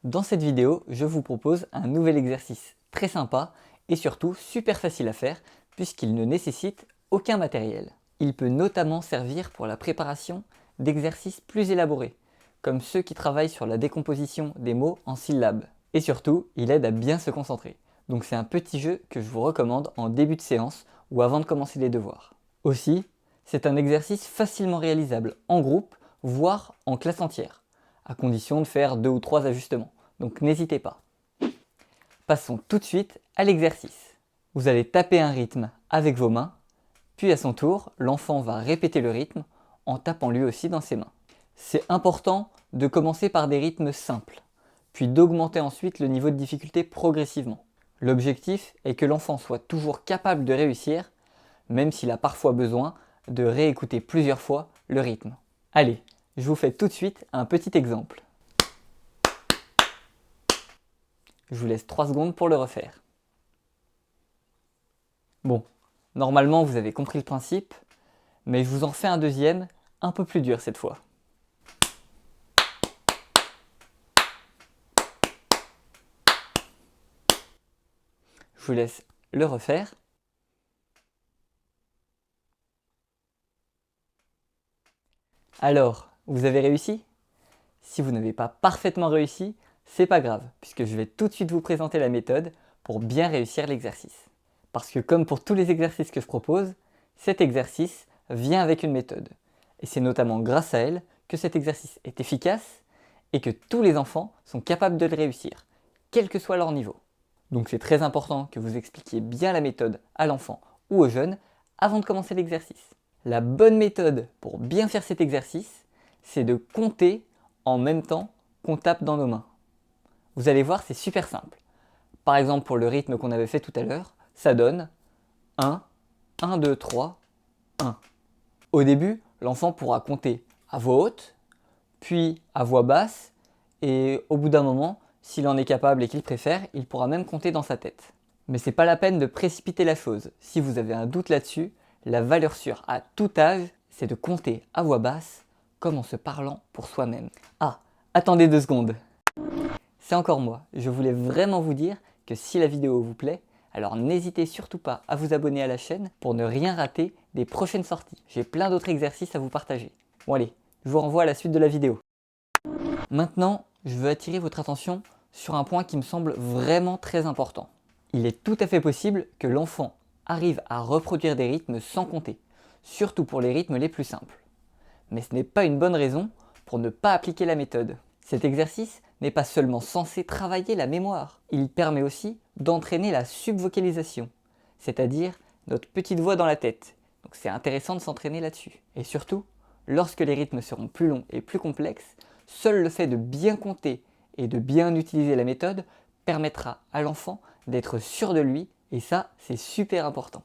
Dans cette vidéo, je vous propose un nouvel exercice très sympa et surtout super facile à faire puisqu'il ne nécessite aucun matériel. Il peut notamment servir pour la préparation d'exercices plus élaborés, comme ceux qui travaillent sur la décomposition des mots en syllabes. Et surtout, il aide à bien se concentrer. Donc c'est un petit jeu que je vous recommande en début de séance ou avant de commencer les devoirs. Aussi, c'est un exercice facilement réalisable en groupe, voire en classe entière, à condition de faire 2 ou 3 ajustements. Donc n'hésitez pas. Passons tout de suite à l'exercice. Vous allez taper un rythme avec vos mains, puis à son tour, l'enfant va répéter le rythme en tapant lui aussi dans ses mains. C'est important de commencer par des rythmes simples, puis d'augmenter ensuite le niveau de difficulté progressivement. L'objectif est que l'enfant soit toujours capable de réussir, même s'il a parfois besoin de réécouter plusieurs fois le rythme. Allez, je vous fais tout de suite un petit exemple. Je vous laisse 3 secondes pour le refaire. Bon, normalement vous avez compris le principe, mais je vous en fais un deuxième, un peu plus dur cette fois. Je vous laisse le refaire. Alors, vous avez réussi? Si vous n'avez pas parfaitement réussi, c'est pas grave, puisque je vais tout de suite vous présenter la méthode pour bien réussir l'exercice. Parce que comme pour tous les exercices que je propose, cet exercice vient avec une méthode. Et c'est notamment grâce à elle que cet exercice est efficace et que tous les enfants sont capables de le réussir, quel que soit leur niveau. Donc c'est très important que vous expliquiez bien la méthode à l'enfant ou au jeune avant de commencer l'exercice. La bonne méthode pour bien faire cet exercice, c'est de compter en même temps qu'on tape dans nos mains. Vous allez voir, c'est super simple. Par exemple, pour le rythme qu'on avait fait tout à l'heure, ça donne 1, 1, 2, 3, 1. Au début, l'enfant pourra compter à voix haute, puis à voix basse, et au bout d'un moment, s'il en est capable et qu'il préfère, il pourra même compter dans sa tête. Mais c'est pas la peine de précipiter la chose. Si vous avez un doute là-dessus, la valeur sûre à tout âge, c'est de compter à voix basse, comme en se parlant pour soi-même. Ah, attendez 2 secondes. C'est encore moi. Je voulais vraiment vous dire que si la vidéo vous plaît, alors n'hésitez surtout pas à vous abonner à la chaîne pour ne rien rater des prochaines sorties. J'ai plein d'autres exercices à vous partager. Bon allez, je vous renvoie à la suite de la vidéo. Maintenant, je veux attirer votre attention sur un point qui me semble vraiment très important. Il est tout à fait possible que l'enfant arrive à reproduire des rythmes sans compter, surtout pour les rythmes les plus simples. Mais ce n'est pas une bonne raison pour ne pas appliquer la méthode. Cet exercice n'est pas seulement censé travailler la mémoire, il permet aussi d'entraîner la subvocalisation, c'est-à-dire notre petite voix dans la tête. Donc c'est intéressant de s'entraîner là-dessus. Et surtout, lorsque les rythmes seront plus longs et plus complexes, seul le fait de bien compter et de bien utiliser la méthode permettra à l'enfant d'être sûr de lui, et ça, c'est super important.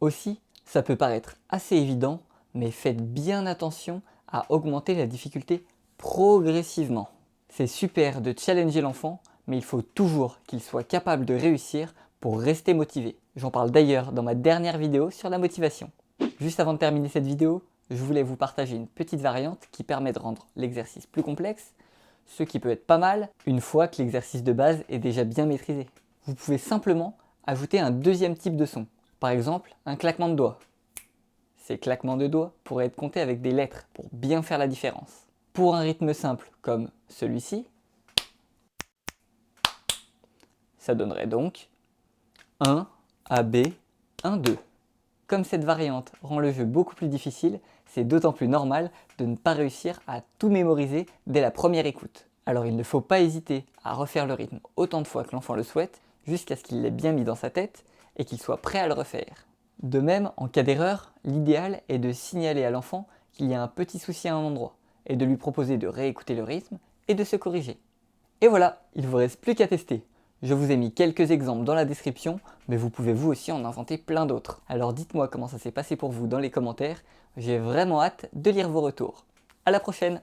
Aussi, ça peut paraître assez évident, mais faites bien attention à augmenter la difficulté progressivement. C'est super de challenger l'enfant, mais il faut toujours qu'il soit capable de réussir pour rester motivé. J'en parle d'ailleurs dans ma dernière vidéo sur la motivation. Juste avant de terminer cette vidéo, je voulais vous partager une petite variante qui permet de rendre l'exercice plus complexe, ce qui peut être pas mal une fois que l'exercice de base est déjà bien maîtrisé. Vous pouvez simplement ajouter un deuxième type de son, par exemple un claquement de doigts. Ces claquements de doigts pourraient être comptés avec des lettres pour bien faire la différence. Pour un rythme simple comme celui-ci, ça donnerait donc 1, AB, 1, 2. Comme cette variante rend le jeu beaucoup plus difficile, c'est d'autant plus normal de ne pas réussir à tout mémoriser dès la première écoute. Alors il ne faut pas hésiter à refaire le rythme autant de fois que l'enfant le souhaite, jusqu'à ce qu'il l'ait bien mis dans sa tête et qu'il soit prêt à le refaire. De même, en cas d'erreur, l'idéal est de signaler à l'enfant qu'il y a un petit souci à un endroit, et de lui proposer de réécouter le rythme et de se corriger. Et voilà, il ne vous reste plus qu'à tester. Je vous ai mis quelques exemples dans la description, mais vous pouvez vous aussi en inventer plein d'autres. Alors dites-moi comment ça s'est passé pour vous dans les commentaires, j'ai vraiment hâte de lire vos retours. À la prochaine!